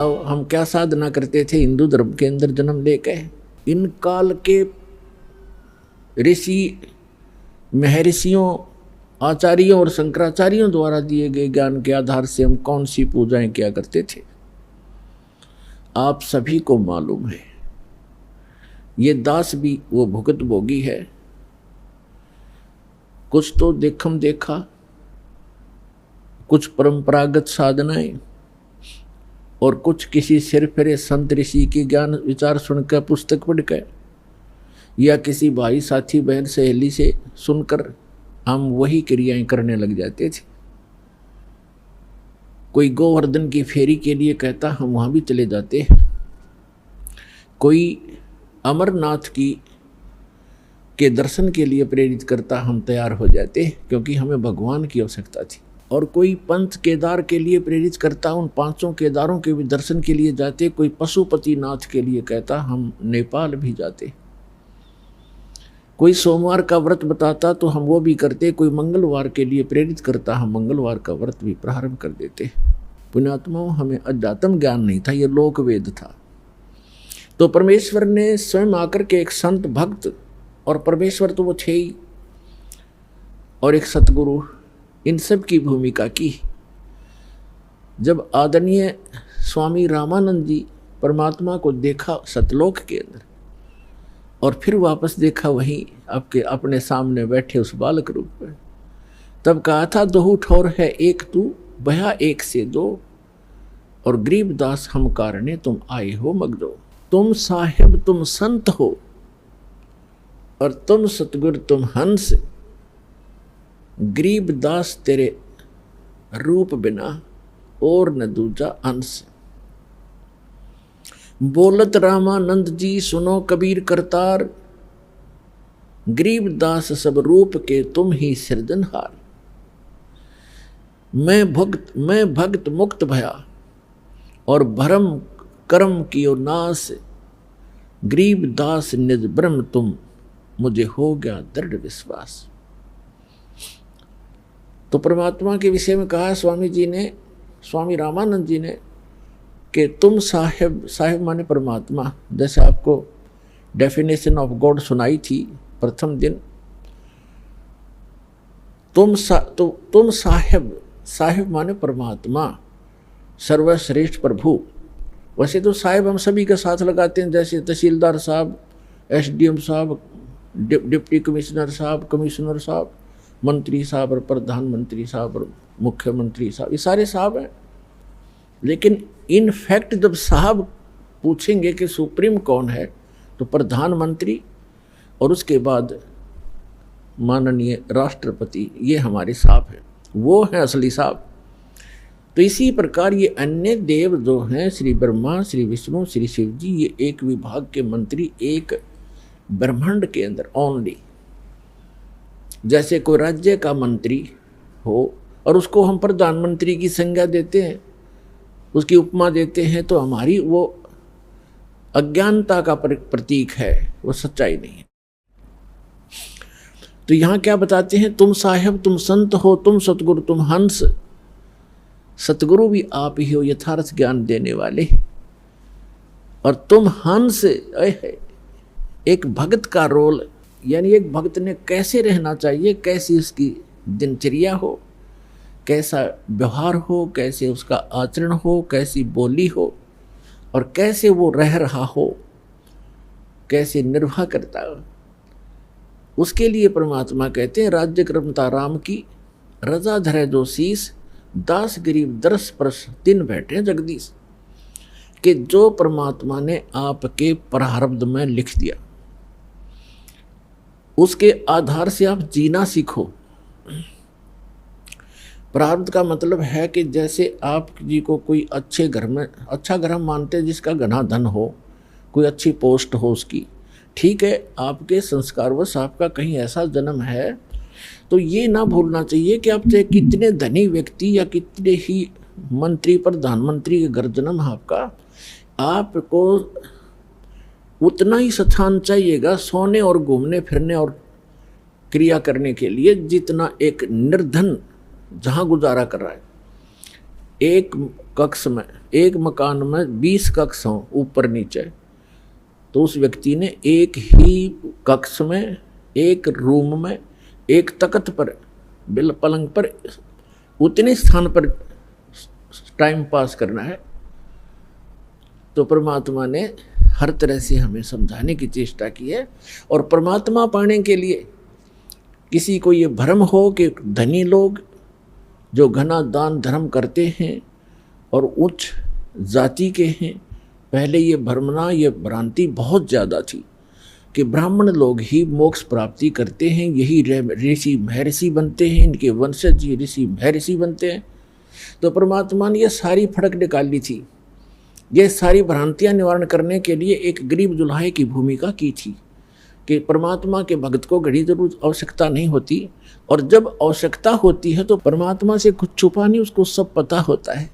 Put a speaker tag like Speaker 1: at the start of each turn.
Speaker 1: हम क्या साधना करते थे हिंदू धर्म के अंदर जन्म लेके। इन काल के ऋषि महर्षियों आचार्यों और शंकराचार्यों द्वारा दिए गए ज्ञान के आधार से हम कौन सी पूजाएं किया करते थे, आप सभी को मालूम है। ये दास भी वो भुगत भोगी है। कुछ तो देखम देखा, कुछ परंपरागत साधनाएं और कुछ किसी सिर फिरे संत ऋषि की ज्ञान विचार सुनकर पुस्तक पढ़कर या किसी भाई साथी बहन सहेली से सुनकर हम वही क्रियाएं करने लग जाते थे। कोई गोवर्धन की फेरी के लिए कहता, हम वहां भी चले जाते। कोई अमरनाथ के दर्शन के लिए प्रेरित करता, हम तैयार हो जाते क्योंकि हमें भगवान की आवश्यकता थी। और कोई पंच केदार के लिए प्रेरित करता, उन पांचों केदारों के भी दर्शन के लिए जाते। कोई पशुपतिनाथ के लिए कहता, हम नेपाल भी जाते। कोई सोमवार का व्रत बताता तो हम वो भी करते। कोई मंगलवार के लिए प्रेरित करता, हम मंगलवार का व्रत भी प्रारंभ कर देते। पुण्यात्माओं, हमें अध्यात्म ज्ञान नहीं था, ये लोक वेद था। तो परमेश्वर ने स्वयं आकर के एक संत भक्त, और परमेश्वर तो वो थे ही, और एक सतगुरु, इन सब की भूमिका की। जब आदरणीय स्वामी रामानंद जी परमात्मा को देखा सतलोक के अंदर, और फिर वापस देखा वहीं आपके अपने सामने बैठे उस बालक रूप में, तब कहा था, दोहू ठौर है एक तू, बया एक से दो, और गरीब दास हम कारणे तुम आए हो मगदो। तुम साहिब तुम संत हो, और तुम सतगुर तुम हंस, गरीब दास तेरे रूप बिना और न दूजा अंश। बोलत रामानंद जी सुनो कबीर करतार, गरीब दास सब रूप के तुम ही सृजनहार। मैं भक्त मुक्त भया, और भरम कर्म कियो नाश, गरीब दास निज ब्रह्म तुम, मुझे हो गया दृढ़ विश्वास। तो परमात्मा के विषय में कहा स्वामी रामानंद जी ने कि तुम साहिब माने परमात्मा। जैसे आपको डेफिनेशन ऑफ गॉड सुनाई थी प्रथम दिन, तुम साहिब माने परमात्मा, सर्वश्रेष्ठ प्रभु। वैसे तो साहिब हम सभी के साथ लगाते हैं, जैसे तहसीलदार साहब, एसडीएम साहब, डिप्टी कमिश्नर साहब, कमिश्नर साहब, मंत्री साहब और प्रधानमंत्री साहब और मुख्यमंत्री साहब, ये सारे साहब हैं। लेकिन इन फैक्ट जब साहब पूछेंगे कि सुप्रीम कौन है, तो प्रधानमंत्री और उसके बाद माननीय राष्ट्रपति, ये हमारे साहब हैं, वो हैं असली साहब। तो इसी प्रकार ये अन्य देव जो हैं, श्री ब्रह्मा, श्री विष्णु, श्री शिव जी, ये एक विभाग के मंत्री एक ब्रह्मांड के अंदर ओनली। जैसे कोई राज्य का मंत्री हो और उसको हम प्रधानमंत्री की संज्ञा देते हैं, उसकी उपमा देते हैं, तो हमारी वो अज्ञानता का प्रतीक है, वो सच्चाई नहीं है। तो यहाँ क्या बताते हैं, तुम साहिब तुम संत हो, तुम सतगुरु तुम हंस। सतगुरु भी आप ही हो, यथार्थ ज्ञान देने वाले, और तुम हंस। एक भक्त का रोल, यानी एक भक्त ने कैसे रहना चाहिए, कैसी उसकी दिनचर्या हो, कैसा व्यवहार हो, कैसे उसका आचरण हो, कैसी बोली हो, और कैसे वो रह रहा हो, कैसे निर्वाह करता हो, उसके लिए परमात्मा कहते हैं, राज्य क्रमता राम की, रजा धरे जो शीस, दास गरीब दरस परस दिन बैठे जगदीश। कि जो परमात्मा ने आपके प्रारब्ध में लिख दिया, उसके आधार से आप जीना सीखो। प्रारब्ध का मतलब है कि जैसे आप जी को कोई अच्छे घर में, अच्छा घर हम मानते हैं जिसका घना धन हो, कोई अच्छी पोस्ट हो उसकी, ठीक है, आपके संस्कारवश आपका कहीं ऐसा जन्म है, तो ये ना भूलना चाहिए कि आप चाहे कितने धनी व्यक्ति या कितने ही मंत्री प्रधानमंत्री के घर जन्म आपका, आपको उतना ही स्थान चाहिएगा सोने और घूमने फिरने और क्रिया करने के लिए, जितना एक निर्धन जहाँ गुजारा कर रहा है। एक कक्ष में एक मकान में 20 कक्ष हों ऊपर नीचे, तो उस व्यक्ति ने एक ही कक्ष में, एक रूम में, एक तख्त पर, बिल पलंग पर, उतने स्थान पर टाइम पास करना है। तो परमात्मा ने हर तरह से हमें समझाने की चेष्टा की है। और परमात्मा पाने के लिए किसी को ये भ्रम हो कि धनी लोग जो घना दान धर्म करते हैं और उच्च जाति के हैं, पहले ये भ्रमना, ये भ्रांति बहुत ज़्यादा थी कि ब्राह्मण लोग ही मोक्ष प्राप्ति करते हैं, यही ऋषि महर्षि बनते हैं, इनके वंशज ये ऋषि महर्षि बनते हैं। तो परमात्मा ने ये सारी फड़क निकाली थी, ये सारी भ्रांतियाँ निवारण करने के लिए एक गरीब दुल्हाए की भूमिका की थी कि परमात्मा के भक्त को घड़ी जरूर आवश्यकता नहीं होती, और जब आवश्यकता होती है तो परमात्मा से कुछ छुपा नहीं, उसको सब पता होता है।